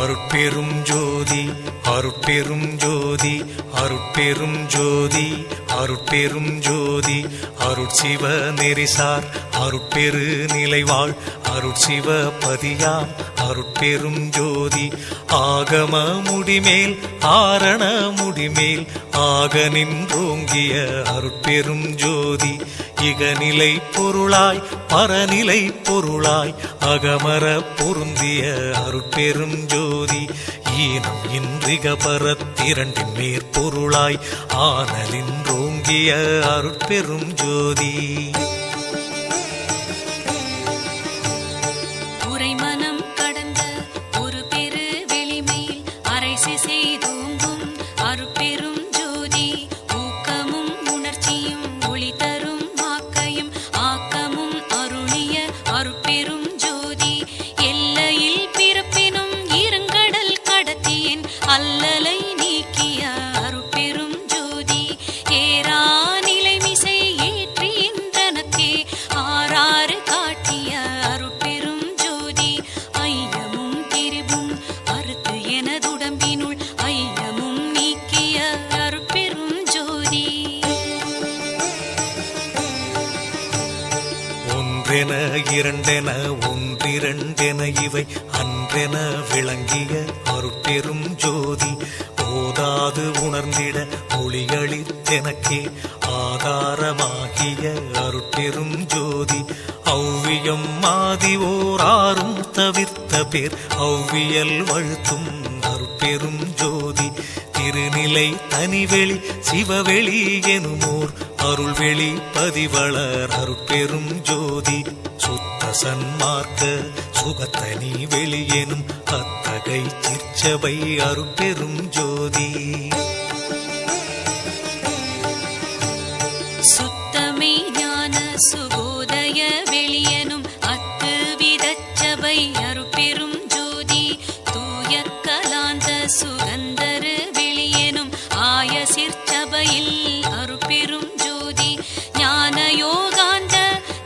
அருட்பெரும் ஜோதி அருட்பெரும் ஜோதி அருட்பெரும் ஜோதி அருட்பெரும் ஜோதி அருட்சிவ நெறிசார் அருட்பெரு நிலைவாழ் அருட்சிவ பதியாம் அருட்பெரும் ஜோதி ஆகம முடிமேல் ஆரண முடிமேல் ஆக நின்றோங்கிய அருட்பெரும் ஜோதி இகநிலை பொருளாய் பரநிலை பொருளாய் அகமர பொருந்திய அருட்பெரும் ஜோதி ஈனம் இன்றிக பரத்திரண்டின் மேற்பொருளாய் ஆனலின்றோங்கிய அருட்பெரும் ஜோதி உரைமனம் கடந்த ஒரு பெரு வெளிமேல் அரைசி செய்தோங்கும் அருட்பெரும் ஜோதி ஊக்கமும் உணர்ச்சியும் ஒளி தரும் ஆக்கையும் ஆக்கமும் அருளிய அருட்பெரும் ஜோதி எல்லையில் பிறப்பினும் இருங்கடல் கடத்தியின் அல்லலை நீக்கிய அருட்பெரும் ஜோதி ஏரா நிலைமிசை ஏற்றின்றனக்கே ஆறாறு காட்டிய அருட்பெரும் ஜோதி ஐயமும் திரிவும் அறுத்து எனதுடம்பினுள் ஐயமும் நீக்கிய அருட்பெரும் ஜோதி ஒன்றென இரண்டென ஒன்றிரண்டென இவை அன்றென விளங்கிய அருட்பெரும் ஜோதி ஓதாது உணர்ந்திட ஒளியளித்தெனக்கே ஆதாரமாகிய அருட்பெரும் ஜோதி ஔவியம் மாதி ஓராறும் தவிர்த்த பேர் ஔவியல் வழுத்தும் அருட்பெரும் ஜோதி திருநிலை தனிவெளி சிவவெளி எனுமோர் அருள்வெளி பதிவளர் அருட்பெரும் ஜோதி சுத்த சன்மார்க்க சுகத்தனி வெளியெனும் அத்தகை சிற்சபை அருட்பெரும் ஜோதி சுத்தமே ஞான சுகோதய வெளியனும் அத்து விதச்சபை அருட்பெரும் ஜோதி தூய கலாந்த சுகந்தரு வெளியனும் ஆய சிற்சபையில் அருட்பெரும் ஜோதி ஞான யோகாந்த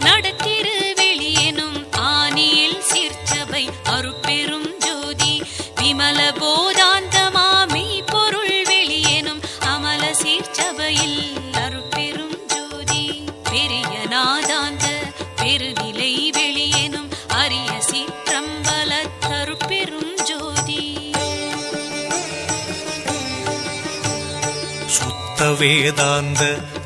நடத்திரு வெளியனும் ஆனியில் சிற்சபை அருட்பெரும் ஜோதி விமல போதாந்தமாமை பொருள் வெளியனும் அமல சிற்சபையில் அருட்பெரும் ஜோதி பெரிய நாதாந்த பெருநிலை வெளியனும் அரிய சிற்றம்பல அருட்பெரும் ஜோதி சுத்த வேதாந்த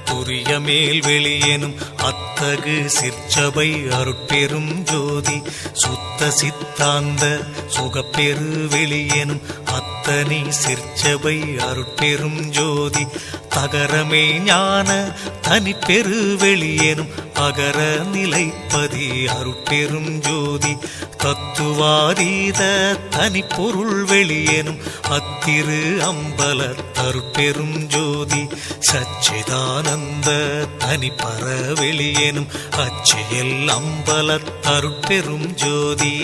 துரிய மேல் வெளியெனும் அத்தகு சிற்சபை அருட்பெரும் ஜோதி சுத்த சித்தாந்த சுகப்பெரு வெளியெனும் அத்தனி சிற்சபை அருட்பெரும் ஜோதி தகரமே ஞான தனிப்பெரு வெளியெனும் அகர நிலைப்பதி அருட்பெரும் ஜோதி தத்துவாதீத தனிப்பொருள் வெளியெனும் அத்திரு அம்பல அருட்பெரும் ஜோதி சச்சிதானந்த தனிப்பர வெளியெனும் அச்சியல் அம்பல அருட்பெரும் ஜோதி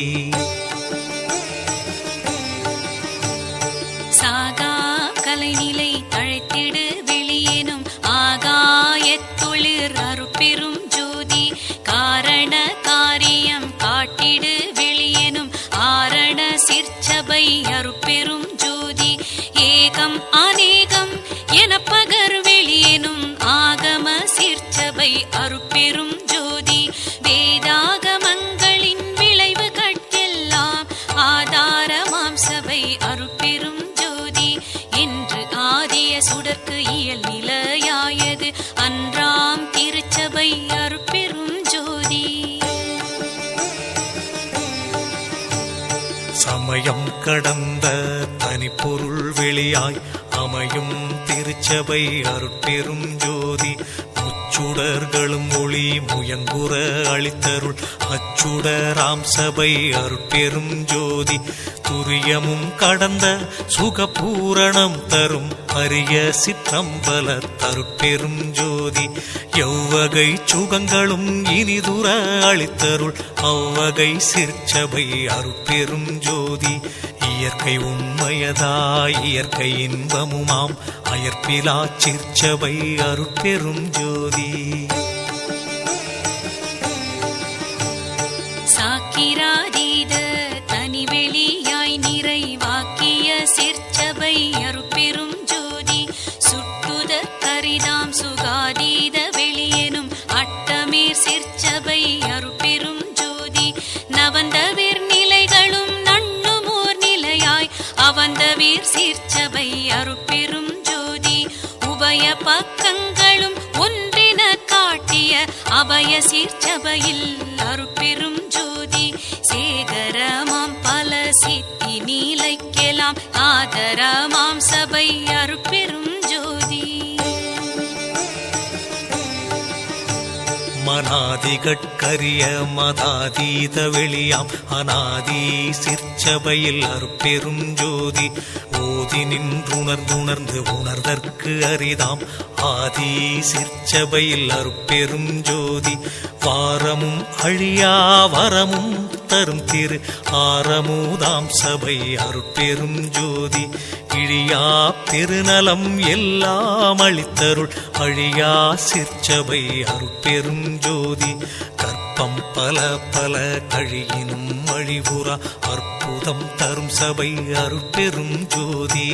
சாகா கலைநிலை தழைத்திடு வெளியேனும் ஆகாயத்தொழிற் அருட்பெரும் ஜோதி காரண காரியம் காட்டிடு வெளியேனும் ஆரண சிற்சபை அருட்பெரும் ஜோதி ஏகம் அநேகம் என பகர் வெளியேனும் ஆகம சிற்சபை அருட்பெரும் ஜோதி வேதாகமங்களின் விளைவு கட்கெல்லாம் ஆதாரமாம் சபை அருட்பெரும் ஜோதி என்று ஆதிய சுடர்க்கு இயல் நிலையாயது அன்றாம் திருச்சபை அருட்பெரும் ஜோதி சமயம் கடந்த தனிப்பொருள் வெளியாய் அமையும் திருச்சபை அருட்பெரும் ஜோதி முச்சுடர்களும் ஒளி முயங்குற அளித்தருள் அச்சுடராம் சபை அருட்பெரும் ஜோதி துரியமும் கடந்த சுகபூரணம் தரும் அரிய சிற்றம்பல அருட்பெரும் ஜோதி எவ்வகை சுகங்களும் இனிதுர அளித்தருள் அவ்வகை சிற்சபை அருட்பெரும் ஜோதி இயற்கை உண்மையதாய் இயற்கை இன்பமுமாம் அயற்பிலா சிற்சபை அருட்பெரும் ஜோதி சாக்கிராதீத தனிவெளியாய் நிறைவாக்க அருட்பெரும் ஜோதி நவந்தவீர் நிலைகளும் நண்ணுமோர் நிலையாய் அவந்தவீர் சீர்ச்சபை அருட்பெரும் ஜோதி உபய பக்கங்களும் ஒன்றின காட்டிய அபய சீர்ச்சபையில் அருட்பெரும் ஜோதி சேகரமாம் பல சித்தி நீலைக்கெல்லாம் ஆதரமாம் சபை அருட்பெரும் ஜோதி மனாதிகட்கரிய மதாதீத வெளியாம் அநாதி சிற்சபையில் அருட்பெரும் ஜோதி ஓதி நின்றுணர்ந்துணர்ந்து உணர்தற்கு அரிதாம் ஆதி சிற்சபையில் அருட்பெரும் ஜோதி வாரமும் அழியா வரமும் தரும் திரு ஆரமுதாம் சபை அருட்பெரும் ஜோதி இழியா பெருநலம் எல்லாம் அளித்தருள் அழியா சிற்சபை அருட்பெரும் ஜோதி கற்பம் பல பல கழியினும் அழிவுறா அற்புதம் தரும் சபை அருட்பெரும் ஜோதி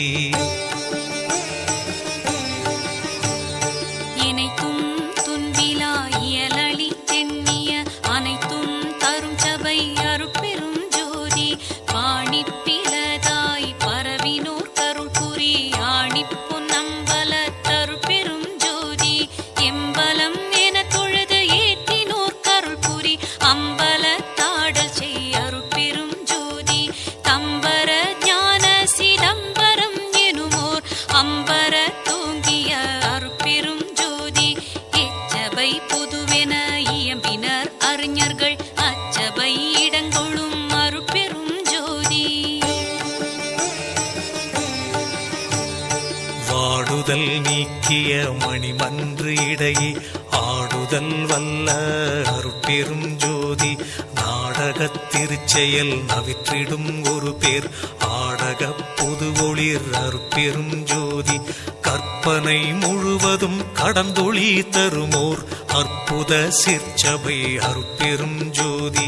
இணைத்தும் துன்பிலா இயலளி தென்னிய அனைத்தும் தரும் சபை அருட்பெரும் ஜோதி பாணிப்பிலதாய் பரவினோர் கருள் புரி ஆணிப்பு நம்பல தருட்பெரும் ஜோதி எம்பலம் என தொழுது ஏற்றினோர் கருள் புரி அம்பல தாடல் செய் அருட்பெரும் ஜோதி தம்பர ஞான சிதம்பரம் எனுமோர் அம்பர தூங்கிய அருட்பெரும் ஜோதி எச்சபை பொதுவென இயம்பினர் அறிஞர்கள் அச்சபை இடங்கொள்ளும் அருட்பெரும் ஜோதி வாடுதல் நீக்கிய மணிமன்று இடையே ஆடுதல் வல்ல அருட்பெரும் ஜோதி நாடகத் திருச்செயல் நவிற்றிடும் ஒரு பேர் ஆடக பொது ஒளிர் அருட்பெரும் ஜோதி கற்பனை முழுவதும் கடந்தொளி தருமோர் அற்புத சிற்சபை அருட்பெரும் ஜோதி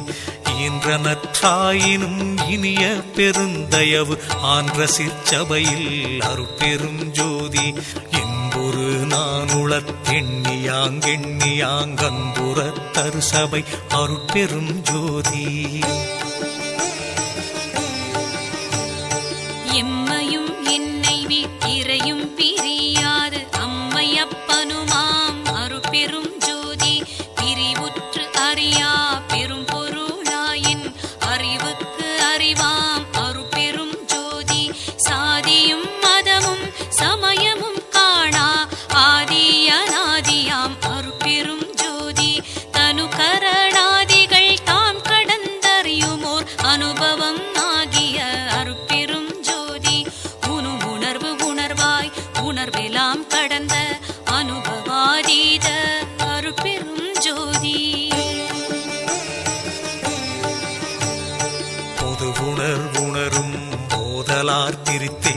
ஈன்ற நற்றாயினும் இனிய பெருந்தயவு ஆன்ற சிற்சபையில் அருட்பெரும் ஜோதி என்பொரு நானுளத் எண்ணியாங்கன்புற தரு சபை அருட்பெரும் ஜோதி எம்மையும் என்னை வீட்டிரையும் பிரியாது அம்மையப்பனுமாம் அருட்பெரும் ஜோதி பிரிவுற்று அறியா பெரும் பொருளாயின் அறிவுக்கு அறிவாம் அருட்பெரும் ஜோதி சாதியும் மதமும் சமயமும் காணா ஆதி அநாதியாம் அருட்பெரும் ஜோதி தனு கரணாதிகள் தாம் கடந்தறியுமோர் அனுபவம் ஆகிய அருட்பெரும் ஜோதி உணர்வு உணர்வாய் உணர்வெல்லாம் கடந்த அனுபவாதீத அருட்பெரும் ஜோதி பொது உணர்வுணரும் போதலார் திருத்தி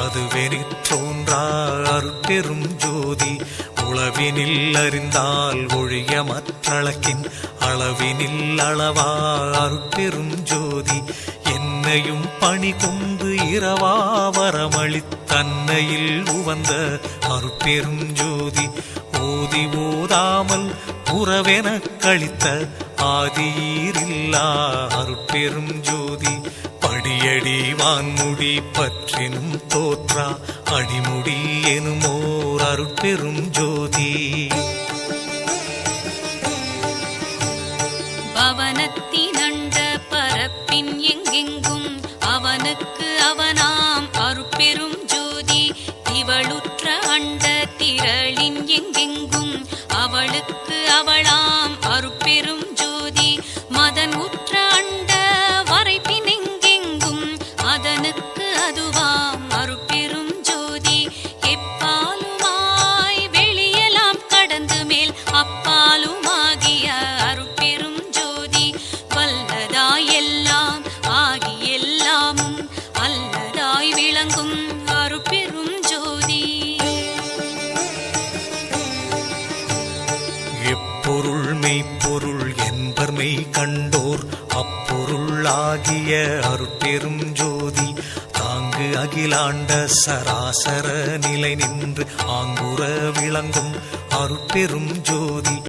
அதுவெனிற்றோன்றா அருட்பெரும் ஜோதி உளவினில் அறிந்தால் ஒழிய மற்றளக்கின் அளவினில் அளவா அருட்பெரும் ஜோதி என்னையும் பணி கொண்டு இரவா வரமளித்தன்னையில் உவந்த அருட்பெரும் ஜோதி ஓதி ஓதாமல் உறவென கழித்த ஆதியீரில்லா அருட்பெரும் ஜோதி படியடி வான்முடி பற்றினும் தோற்றா அடிமுடி எனுமோர் அருட்பெரும் ஜோதி பவனத்தினண்ட பரப்பின் எங்கெங்கும் அவனுக்கு அவனாம் அருட்பெரும் ஜோதி திவளுற்ற அண்ட திரளின் எங்கெங்கும் அவளுக்கு அவளாம் அருட்பெரும் ஜோதி மதன் உற்ற அண்ட வரைப்பின் எங்கெங்கும் அதனுக்கு அதுவாம் அருட்பெரும் ஜோதி எப்பாலுமாய் வெளியெல்லாம் கடந்து மேல் அப்பாலுமாகிய அருட்பெரும் ஜோதி வல்லதாய் எல்லாம் ஆகி எல்லாமும் அல்லதாய் விளங்கும் அருட்பெரும் ஜோதி எப்பொருள் மெய்ப்பொருள் என்பர் மெய் கண்டோர் அப்பொருள் ஆகிய அருட்பெரும் ஜோதி தாங்கு அகிலாண்ட சராசர நிலை நின்று ஆங்குற விளங்கும் அருட்பெரும் ஜோதி